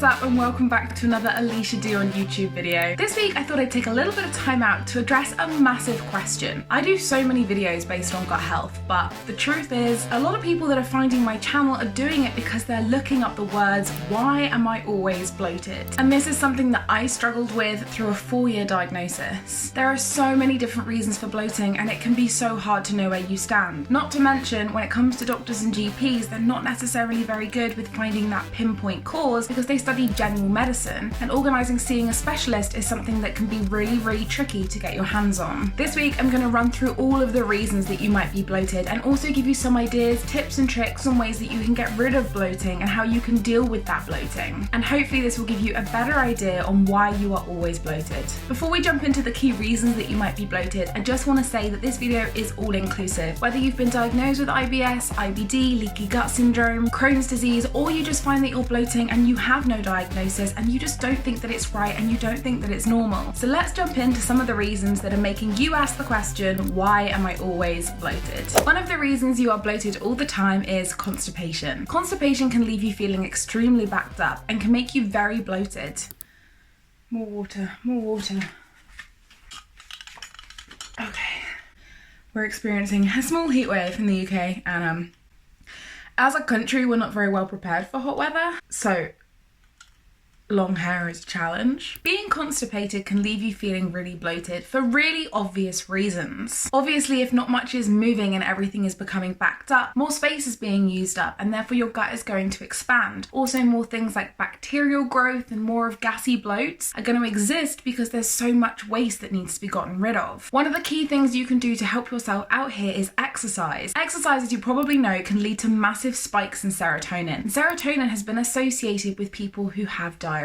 is up and welcome back to another Alicia Do on YouTube video. This week I thought I'd take a little bit of time out to address a massive question. I do so many videos based on gut health, but the truth is a lot of people that are finding my channel are doing it because they're looking up the words, why am I always bloated? And this is something that I struggled with through a 4-year diagnosis. There are so many different reasons for bloating and it can be so hard to know where you stand. Not to mention, when it comes to doctors and GPs, they're not necessarily very good with finding that pinpoint cause because they study general medicine, and organising seeing a specialist is something that can be really tricky to get your hands on. This week I'm going to run through all of the reasons that you might be bloated and also give you some ideas, tips and tricks on ways that you can get rid of bloating and how you can deal with that bloating. And hopefully this will give you a better idea on why you are always bloated. Before we jump into the key reasons that you might be bloated, I just want to say that this video is all inclusive. Whether you've been diagnosed with IBS, IBD, leaky gut syndrome, Crohn's disease, or you just find that you're bloating and you have no diagnosis and you just don't think that it's right and you don't think that it's normal. So let's jump into some of the reasons that are making you ask the question, why am I always bloated? One of the reasons you are bloated all the time is constipation. Constipation can leave you feeling extremely backed up and can make you very bloated. More water, more water. Okay. We're experiencing a small heat wave in the UK and as a country we're not very well prepared for hot weather, so long hair is a challenge. Being constipated can leave you feeling really bloated for really obvious reasons. Obviously, if not much is moving and everything is becoming backed up, more space is being used up and therefore your gut is going to expand. Also, more things like bacterial growth and more of gassy bloats are going to exist because there's so much waste that needs to be gotten rid of. One of the key things you can do to help yourself out here is exercise. Exercise, as you probably know, can lead to massive spikes in serotonin. And serotonin has been associated with people who have diarrhea.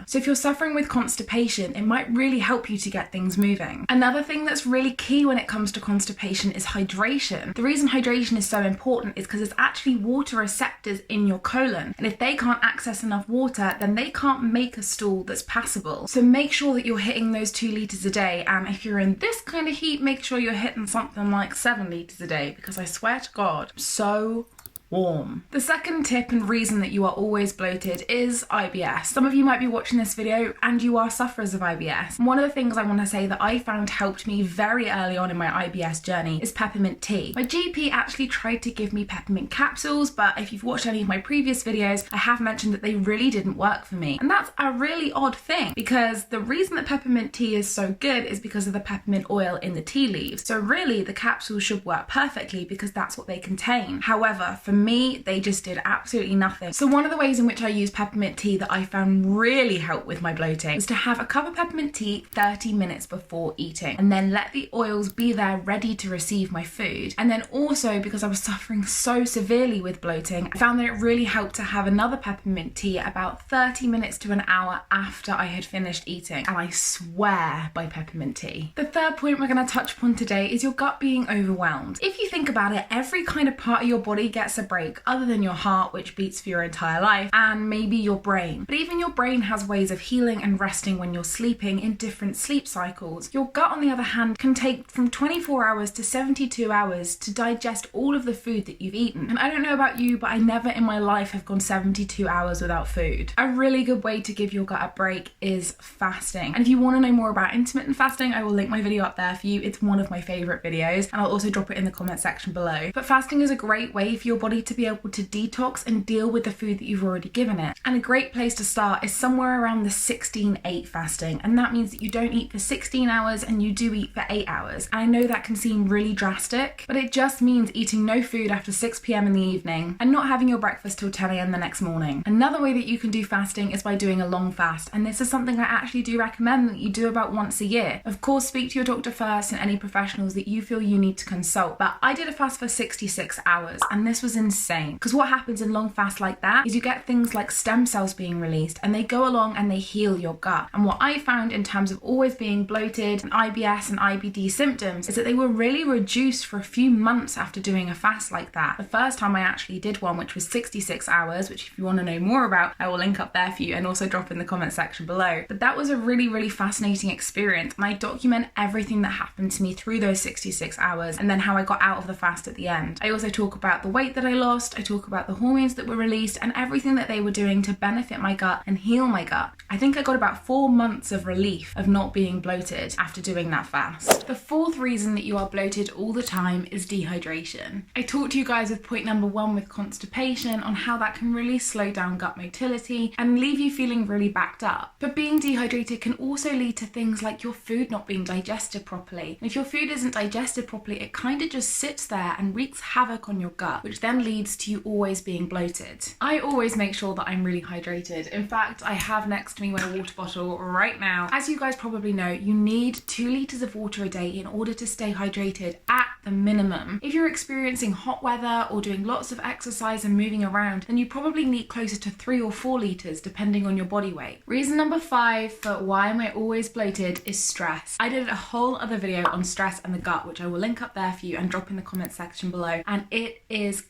So if you're suffering with constipation, it might really help you to get things moving. Another thing that's really key when it comes to constipation is hydration. The reason hydration is so important is because it's actually water receptors in your colon. And if they can't access enough water, then they can't make a stool that's passable. So make sure that you're hitting those 2 litres a day. And if you're in this kind of heat, make sure you're hitting something like 7 litres a day, because I swear to God, so warm. The second tip and reason that you are always bloated is IBS. Some of you might be watching this video and you are sufferers of IBS. One of the things I want to say that I found helped me very early on in my IBS journey is peppermint tea. My GP actually tried to give me peppermint capsules, but if you've watched any of my previous videos, I have mentioned that they really didn't work for me. And that's a really odd thing, because the reason that peppermint tea is so good is because of the peppermint oil in the tea leaves. So really the capsules should work perfectly because that's what they contain. However, for me, they just did absolutely nothing. So one of the ways in which I use peppermint tea that I found really helped with my bloating was to have a cup of peppermint tea 30 minutes before eating and then let the oils be there ready to receive my food. And then also, because I was suffering so severely with bloating, I found that it really helped to have another peppermint tea about 30 minutes to an hour after I had finished eating. And I swear by peppermint tea. The third point we're going to touch upon today is your gut being overwhelmed. If you think about it, every kind of part of your body gets a break other than your heart, which beats for your entire life, and maybe your brain. But even your brain has ways of healing and resting when you're sleeping in different sleep cycles. Your gut, on the other hand, can take from 24 hours to 72 hours to digest all of the food that you've eaten. And I don't know about you, but I never in my life have gone 72 hours without food. A really good way to give your gut a break is fasting. And if you want to know more about intermittent fasting, I will link my video up there for you. It's one of my favorite videos, and I'll also drop it in the comment section below. But fasting is a great way for your body to be able to detox and deal with the food that you've already given it. And a great place to start is somewhere around the 16-8 fasting, and that means that you don't eat for 16 hours and you do eat for 8 hours. And I know that can seem really drastic, but it just means eating no food after 6 p.m. in the evening and not having your breakfast till 10 a.m. the next morning. Another way that you can do fasting is by doing a long fast, and this is something I actually do recommend that you do about once a year. Of course, speak to your doctor first and any professionals that you feel you need to consult, but I did a fast for 66 hours and this was insane. Because what happens in long fasts like that is you get things like stem cells being released and they go along and they heal your gut. And what I found in terms of always being bloated and IBS and IBD symptoms is that they were really reduced for a few months after doing a fast like that. The first time I actually did one, which was 66 hours, which if you want to know more about, I will link up there for you and also drop in the comment section below. But that was a really fascinating experience, and I document everything that happened to me through those 66 hours and then how I got out of the fast at the end. I also talk about the weight that I lost, I talk about the hormones that were released and everything that they were doing to benefit my gut and heal my gut. I think I got about 4 months of relief of not being bloated after doing that fast. The fourth reason that you are bloated all the time is dehydration. I talked to you guys with point number 1 with constipation on how that can really slow down gut motility and leave you feeling really backed up. But being dehydrated can also lead to things like your food not being digested properly. And if your food isn't digested properly, it kind of just sits there and wreaks havoc on your gut, which then leads to you always being bloated. I always make sure that I'm really hydrated. In fact, I have next to me my water bottle right now. As you guys probably know, you need 2 liters of water a day in order to stay hydrated at the minimum. If you're experiencing hot weather or doing lots of exercise and moving around, then you probably need closer to 3 or 4 liters depending on your body weight. Reason number 5 for why am I always bloated is stress. I did a whole other video on stress and the gut, which I will link up there for you and drop in the comment section below, and it is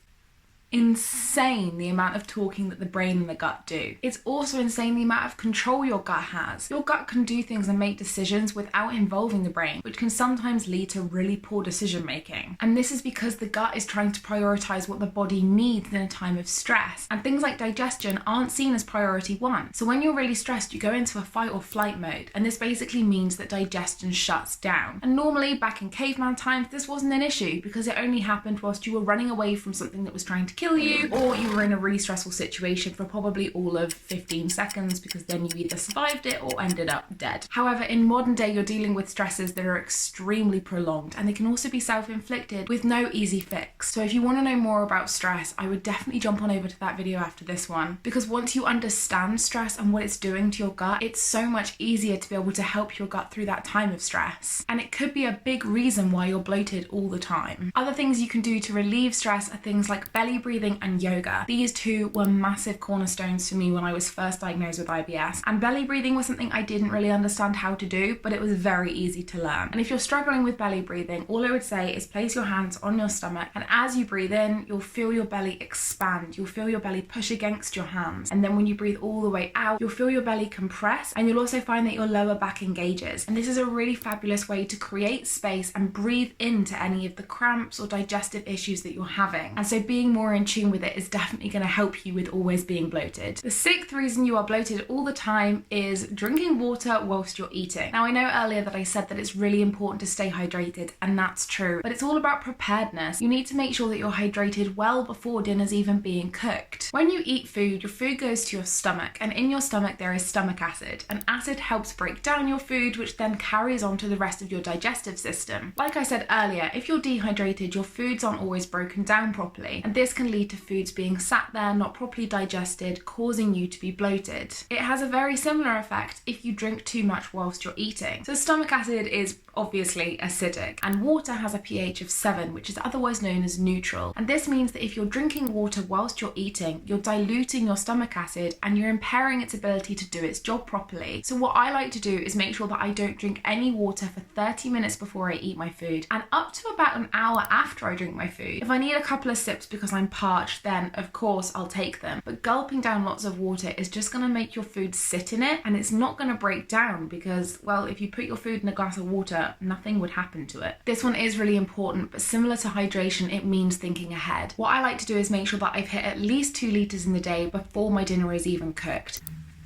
insane the amount of talking that the brain and the gut do. It's also insane the amount of control your gut has. Your gut can do things and make decisions without involving the brain, which can sometimes lead to really poor decision making. And this is because the gut is trying to prioritize what the body needs in a time of stress. And things like digestion aren't seen as priority 1. So when you're really stressed, you go into a fight or flight mode. And this basically means that digestion shuts down. And normally back in caveman times, this wasn't an issue because it only happened whilst you were running away from something that was trying to kill you, or you were in a really stressful situation for probably all of 15 seconds because then you either survived it or ended up dead. However, in modern day, you're dealing with stresses that are extremely prolonged and they can also be self-inflicted with no easy fix. So if you want to know more about stress, I would definitely jump on over to that video after this one, because once you understand stress and what it's doing to your gut, it's so much easier to be able to help your gut through that time of stress. And it could be a big reason why you're bloated all the time. Other things you can do to relieve stress are things like belly breathing and yoga. These 2 were massive cornerstones for me when I was first diagnosed with IBS, and belly breathing was something I didn't really understand how to do, but it was very easy to learn. And if you're struggling with belly breathing, all I would say is place your hands on your stomach, and as you breathe in, you'll feel your belly expand. You'll feel your belly push against your hands, and then when you breathe all the way out, you'll feel your belly compress, and you'll also find that your lower back engages. And this is a really fabulous way to create space and breathe into any of the cramps or digestive issues that you're having. And so being more in tune with it is definitely going to help you with always being bloated. The 6th reason you are bloated all the time is drinking water whilst you're eating. Now, I know earlier that I said that it's really important to stay hydrated, and that's true, but it's all about preparedness. You need to make sure that you're hydrated well before dinner's even being cooked. When you eat food, your food goes to your stomach, and in your stomach there is stomach acid, and acid helps break down your food, which then carries on to the rest of your digestive system. Like I said earlier, if you're dehydrated, your foods aren't always broken down properly, and this can lead to foods being sat there, not properly digested, causing you to be bloated. It has a very similar effect if you drink too much whilst you're eating. So stomach acid is obviously acidic, and water has a pH of 7, which is otherwise known as neutral. And this means that if you're drinking water whilst you're eating, you're diluting your stomach acid and you're impairing its ability to do its job properly. So what I like to do is make sure that I don't drink any water for 30 minutes before I eat my food, and up to about an hour after I drink my food. If I need a couple of sips because I'm parched, then of course I'll take them. But gulping down lots of water is just going to make your food sit in it, and it's not going to break down because, well, if you put your food in a glass of water, nothing would happen to it. This one is really important, but similar to hydration, it means thinking ahead. What I like to do is make sure that I've hit at least 2 liters in the day before my dinner is even cooked.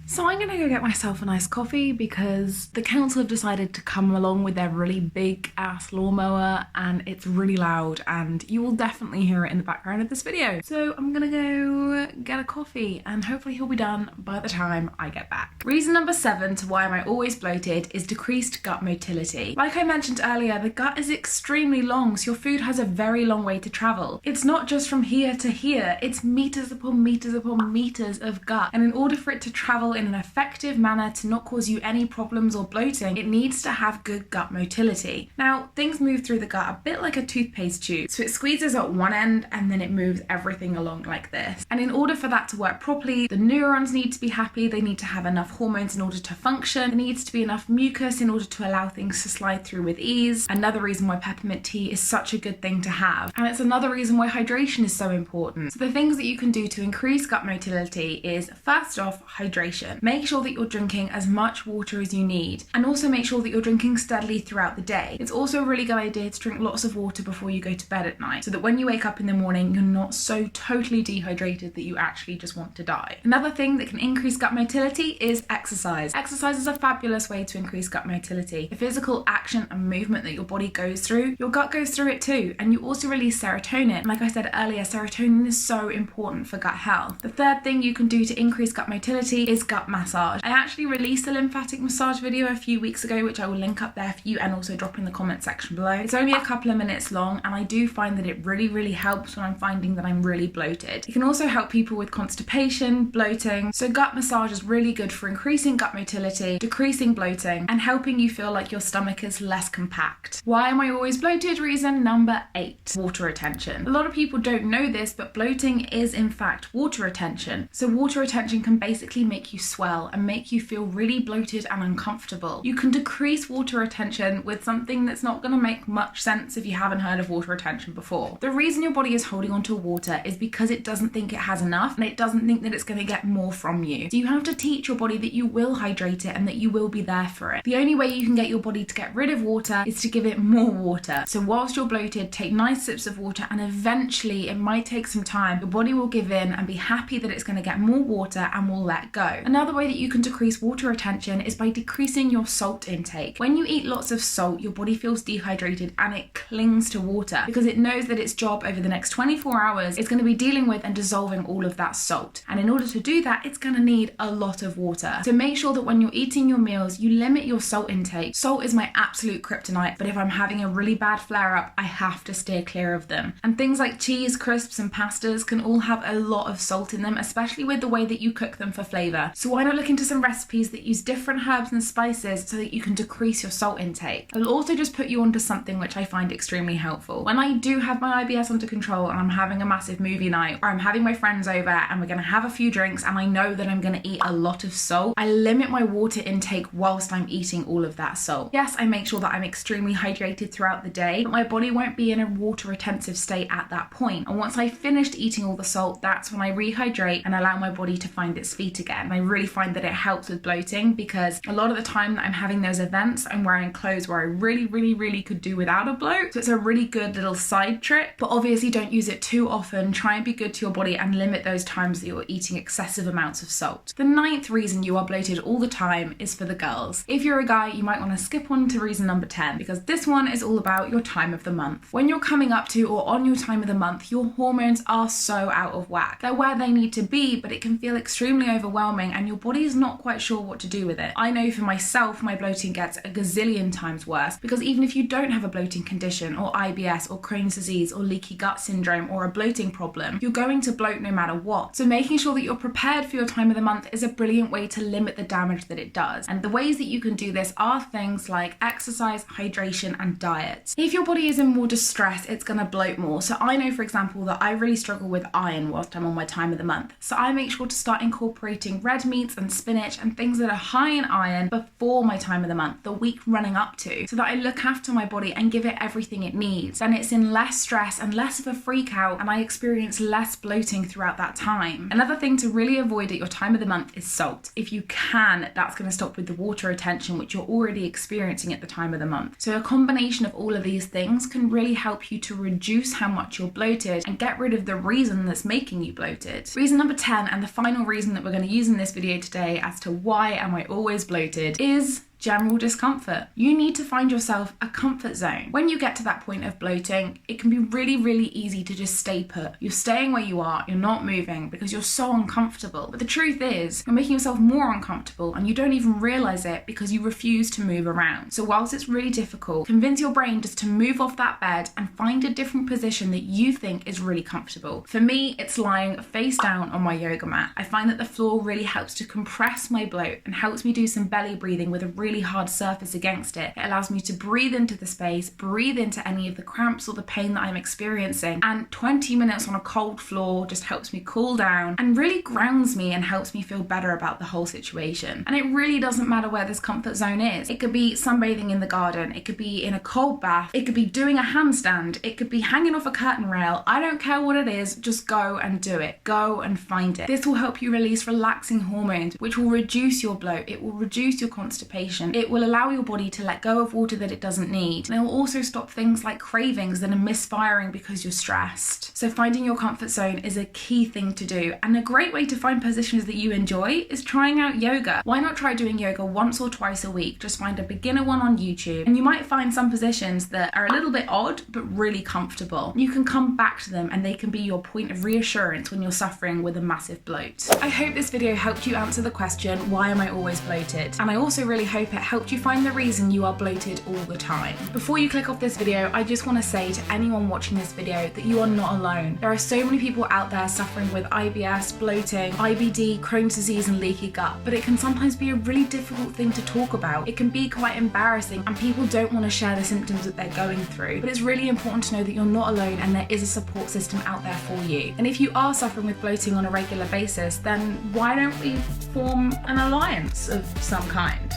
So I'm gonna go get myself a nice coffee because the council have decided to come along with their really big ass lawnmower, and it's really loud and you will definitely hear it in the background of this video. So I'm gonna go get a coffee and hopefully he'll be done by the time I get back. Reason number 7 to why am I always bloated is decreased gut motility. Like I mentioned earlier, the gut is extremely long, so your food has a very long way to travel. It's not just from here to here, it's meters upon meters upon meters of gut. And in order for it to travel in an effective manner to not cause you any problems or bloating, it needs to have good gut motility. Now, things move through the gut a bit like a toothpaste tube. So it squeezes at one end and then it moves everything along like this. And in order for that to work properly, the neurons need to be happy, they need to have enough hormones in order to function, there needs to be enough mucus in order to allow things to slide through with ease. Another reason why peppermint tea is such a good thing to have. And it's another reason why hydration is so important. So the things that you can do to increase gut motility is, first off, hydration. hydration. Make sure that you're drinking as much water as you need, and also make sure that you're drinking steadily throughout the day. It's also a really good idea to drink lots of water before you go to bed at night, so that when you wake up in the morning, you're not so totally dehydrated that you actually just want to die. Another thing that can increase gut motility is exercise. Exercise is a fabulous way to increase gut motility. The physical action and movement that your body goes through, your gut goes through it too, and you also release serotonin. Like I said earlier, serotonin is so important for gut health. The third thing you can do to increase gut motility is gut massage. I actually released a lymphatic massage video a few weeks ago, which I will link up there for you and also drop in the comment section below. It's only a couple of minutes long, and I do find that it really helps when I'm finding that I'm really bloated. It can also help people with constipation, bloating. So gut massage is really good for increasing gut motility, decreasing bloating, and helping you feel like your stomach is less compact. Why am I always bloated? Reason number 8, water retention. A lot of people don't know this, but bloating is in fact water retention. So water retention can basically make you swell and make you feel really bloated and uncomfortable. You can decrease water retention with something that's not going to make much sense if you haven't heard of water retention before. The reason your body is holding onto water is because it doesn't think it has enough, and it doesn't think that it's going to get more from you. So you have to teach your body that you will hydrate it and that you will be there for it. The only way you can get your body to get rid of water is to give it more water. So whilst you're bloated, take nice sips of water, and eventually, it might take some time, your body will give in and be happy that it's going to get more water and will let go. Another way that you can decrease water retention is by decreasing your salt intake. When you eat lots of salt, your body feels dehydrated and it clings to water because it knows that its job over the next 24 hours is going to be dealing with and dissolving all of that salt. And in order to do that, it's going to need a lot of water. So make sure that when you're eating your meals, you limit your salt intake. Salt is my absolute kryptonite, but if I'm having a really bad flare up, I have to steer clear of them. And things like cheese, crisps, and pastas can all have a lot of salt in them, especially with the way that you cook them for flavour. So why not look into some recipes that use different herbs and spices so that you can decrease your salt intake? I'll also just put you onto something which I find extremely helpful. When I do have my IBS under control and I'm having a massive movie night, or I'm having my friends over and we're going to have a few drinks and I know that I'm going to eat a lot of salt, I limit my water intake whilst I'm eating all of that salt. Yes, I make sure that I'm extremely hydrated throughout the day, but my body won't be in a water retentive state at that point. And once I've finished eating all the salt, that's when I rehydrate and allow my body to find its feet again. And I really find that it helps with bloating, because a lot of the time that I'm having those events, I'm wearing clothes where I really could do without a bloat. So it's a really good little side trick, but obviously don't use it too often. Try and be good to your body and limit those times that you're eating excessive amounts of salt. The 9th reason you are bloated all the time is for the girls. If you're a guy, you might want to skip on to reason number 10, because this one is all about your time of the month. When you're coming up to or on your time of the month, your hormones are so out of whack. They're where they need to be, but it can feel extremely overwhelming and your body is not quite sure what to do with it. I know for myself, my bloating gets a gazillion times worse, because even if you don't have a bloating condition or IBS or Crohn's disease or leaky gut syndrome or a bloating problem, you're going to bloat no matter what. So making sure that you're prepared for your time of the month is a brilliant way to limit the damage that it does. And the ways that you can do this are things like exercise, hydration, and diet. If your body is in more distress, it's going to bloat more. So I know, for example, that I really struggle with iron whilst I'm on my time of the month. So I make sure to start incorporating red meats and spinach and things that are high in iron before my time of the month, the week running up to, so that I look after my body and give it everything it needs. Then it's in less stress and less of a freak out, and I experience less bloating throughout that time. Another thing to really avoid at your time of the month is salt. If you can, that's going to stop with the water retention which you're already experiencing at the time of the month. So a combination of all of these things can really help you to reduce how much you're bloated and get rid of the reason that's making you bloated. Reason number 10, and the final reason that we're going to use in this video today as to why am I always bloated, is general discomfort. You need to find yourself a comfort zone. When you get to that point of bloating, it can be really easy to just stay put. You're staying where you are, you're not moving because you're so uncomfortable. But the truth is, you're making yourself more uncomfortable and you don't even realize it because you refuse to move around. So whilst it's really difficult, convince your brain just to move off that bed and find a different position that you think is really comfortable. For me, it's lying face down on my yoga mat. I find that the floor really helps to compress my bloat and helps me do some belly breathing with a really really hard surface against it. It allows me to breathe into the space, breathe into any of the cramps or the pain that I'm experiencing, and 20 minutes on a cold floor just helps me cool down and really grounds me and helps me feel better about the whole situation. And it really doesn't matter where this comfort zone is. It could be sunbathing in the garden, it could be in a cold bath, it could be doing a handstand, it could be hanging off a curtain rail. I don't care what it is, just go and do it. Go and find it. This will help you release relaxing hormones, which will reduce your bloat, it will reduce your constipation, it will allow your body to let go of water that it doesn't need, and it will also stop things like cravings that are misfiring because you're stressed. So finding your comfort zone is a key thing to do, and a great way to find positions that you enjoy is trying out yoga. Why not try doing yoga once or twice a week? Just find a beginner one on YouTube, and you might find some positions that are a little bit odd but really comfortable. You can come back to them and they can be your point of reassurance when you're suffering with a massive bloat. I hope this video helped you answer the question, why am I always bloated? And I also really hope it helped you find the reason you are bloated all the time. Before you click off this video, I just want to say to anyone watching this video that you are not alone. There are so many people out there suffering with IBS, bloating, IBD, Crohn's disease and leaky gut, but it can sometimes be a really difficult thing to talk about. It can be quite embarrassing and people don't want to share the symptoms that they're going through, but it's really important to know that you're not alone and there is a support system out there for you. And if you are suffering with bloating on a regular basis, then why don't we form an alliance of some kind?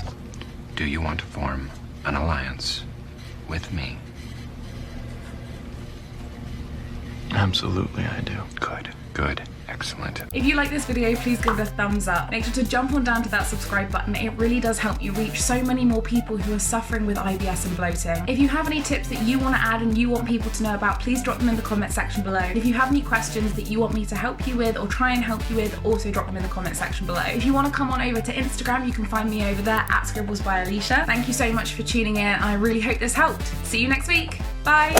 Do you want to form an alliance with me? Absolutely, I do. Good. Excellent. If you like this video, please give it a thumbs up. Make sure to jump on down to that subscribe button. It really does help you reach so many more people who are suffering with IBS and bloating. If you have any tips that you want to add and you want people to know about, please drop them in the comment section below. If you have any questions that you want me to help you with or try and help you with, also drop them in the comment section below. If you want to come on over to Instagram, you can find me over there at Scribbles by Alicia. Thank you so much for tuning in. I really hope this helped. See you next week. Bye.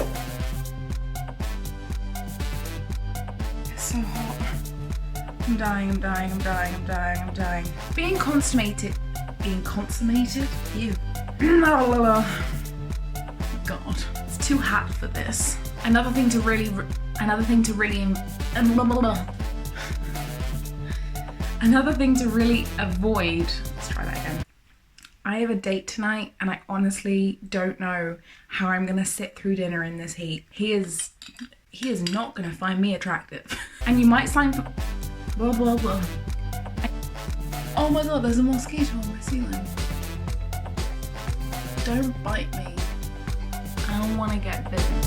It's so hot. I'm dying. Being consummated. Ew. God, it's too hot for this. Another thing to really avoid. Let's try that again. I have a date tonight and I honestly don't know how I'm gonna sit through dinner in this heat. He is not gonna find me attractive. And you might sign for blah blah blah. Oh my god, there's a mosquito on my ceiling. Don't bite me. I don't wanna get bitten.